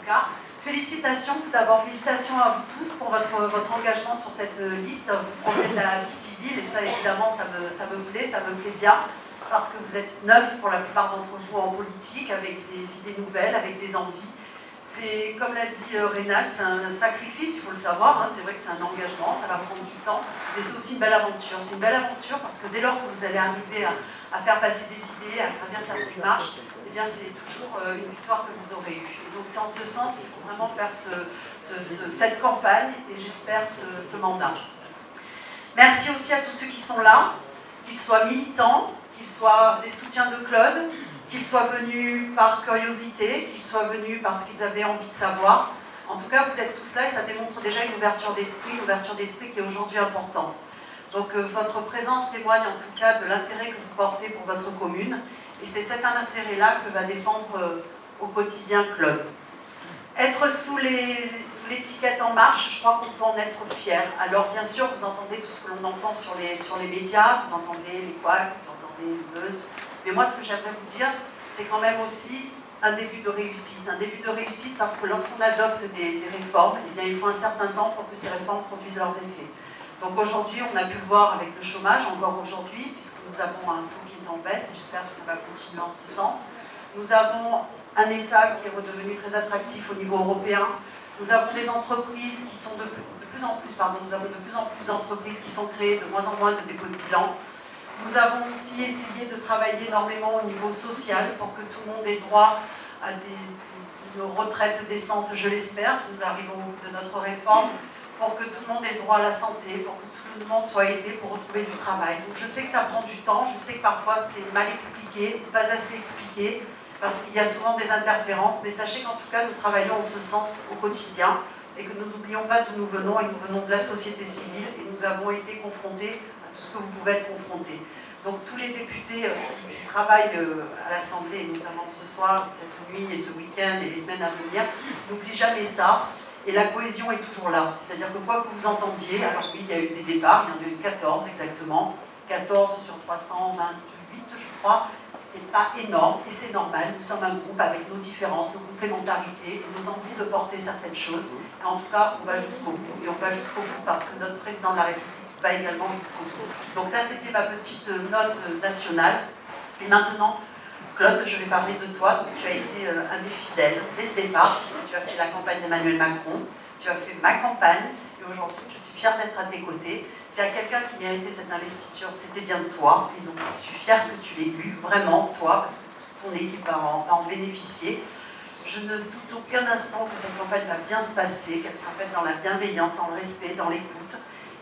tout cas. Félicitations, tout d'abord, félicitations à vous tous pour votre engagement sur cette liste. Vous provenez de la vie civile et ça, évidemment, ça me plaît bien, parce que vous êtes neufs pour la plupart d'entre vous en politique, avec des idées nouvelles, avec des envies. C'est, comme l'a dit Rénal, c'est un sacrifice, il faut le savoir, hein, c'est vrai que c'est un engagement, ça va prendre du temps, mais c'est aussi une belle aventure. C'est une belle aventure parce que dès lors que vous allez arriver à faire passer des idées, à travers certaines marches, eh bien c'est toujours une victoire que vous aurez eue. Et donc c'est en ce sens qu'il faut vraiment faire cette campagne et j'espère ce mandat. Merci aussi à tous ceux qui sont là, qu'ils soient militants, qu'ils soient des soutiens de Claude, qu'ils soient venus par curiosité, qu'ils soient venus parce qu'ils avaient envie de savoir. En tout cas, vous êtes tous là et ça démontre déjà une ouverture d'esprit qui est aujourd'hui importante. Donc votre présence témoigne en tout cas de l'intérêt que vous portez pour votre commune et c'est cet intérêt-là que va défendre au quotidien Claude. Être sous l'étiquette En Marche, je crois qu'on peut en être fier. Alors bien sûr, vous entendez tout ce que l'on entend sur les médias, vous entendez les couacs, vous entendez le buzz. Mais moi, ce que j'aimerais vous dire, c'est quand même aussi un début de réussite. Un début de réussite parce que lorsqu'on adopte des réformes, eh bien, il faut un certain temps pour que ces réformes produisent leurs effets. Donc aujourd'hui, on a pu le voir avec le chômage, encore aujourd'hui, puisque nous avons un taux qui est en baisse, et j'espère que ça va continuer en ce sens. Nous avons un État qui est redevenu très attractif au niveau européen. Nous avons des entreprises qui sont de plus en plus d'entreprises qui sont créées, de moins en moins de dépôts de bilan. Nous avons aussi essayé de travailler énormément au niveau social pour que tout le monde ait droit à une retraite décente, je l'espère, si nous arrivons au bout de notre réforme, pour que tout le monde ait droit à la santé, pour que tout le monde soit aidé pour retrouver du travail. Donc je sais que ça prend du temps, je sais que parfois c'est mal expliqué, pas assez expliqué, parce qu'il y a souvent des interférences, mais sachez qu'en tout cas nous travaillons en ce sens au quotidien et que nous n'oublions pas d'où nous venons, et nous venons de la société civile et nous avons été confrontés tout ce que vous pouvez être confrontés. Donc tous les députés qui travaillent à l'Assemblée, notamment ce soir, cette nuit et ce week-end et les semaines à venir, n'oublient jamais ça. Et la cohésion est toujours là. C'est-à-dire que quoi que vous entendiez, alors oui, il y a eu des départs, il y en a eu 14 exactement, 14 sur 328 je crois, c'est pas énorme et c'est normal. Nous sommes un groupe avec nos différences, nos complémentarités et nos envies de porter certaines choses. Et en tout cas, on va jusqu'au bout. Et on va jusqu'au bout parce que notre président de la République va également jusqu'au bout. Donc ça, c'était ma petite note nationale. Et maintenant, Claude, je vais parler de toi. Donc, tu as été un des fidèles dès le départ, parce que tu as fait la campagne d'Emmanuel Macron, tu as fait ma campagne, et aujourd'hui, je suis fière d'être à tes côtés. S'il y a quelqu'un qui méritait cette investiture, c'était bien toi, et donc je suis fière que tu l'aies eu, vraiment, toi, parce que ton équipe va en bénéficier. Je ne doute aucun instant que cette campagne va bien se passer, qu'elle sera faite dans la bienveillance, dans le respect, dans l'écoute.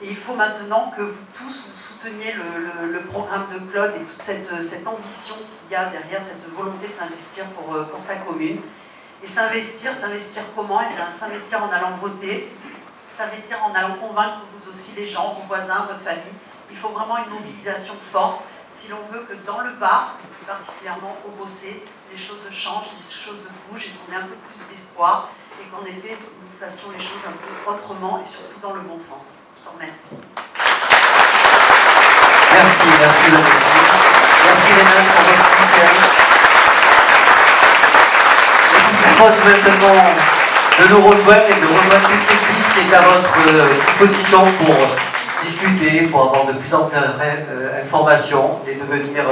Et il faut maintenant que vous tous vous souteniez le programme de Claude et toute cette ambition qu'il y a derrière, cette volonté de s'investir pour sa commune. Et s'investir comment? Eh bien, s'investir en allant voter, s'investir en allant convaincre vous aussi les gens, vos voisins, votre famille. Il faut vraiment une mobilisation forte si l'on veut que dans le Var, particulièrement au Bossé, les choses changent, les choses bougent et qu'on ait un peu plus d'espoir et qu'en effet, nous fassions les choses un peu autrement et surtout dans le bon sens. Je t'en remercie. Merci Valérie. Merci Rénal pour votre soutien. Je vous propose maintenant de nous rejoindre et de rejoindre toute l'équipe qui est à votre disposition pour discuter, pour avoir de plus en plus d'informations et de venir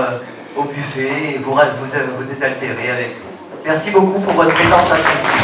au buffet et vous désaltérer avec nous. Merci beaucoup pour votre présence à tous.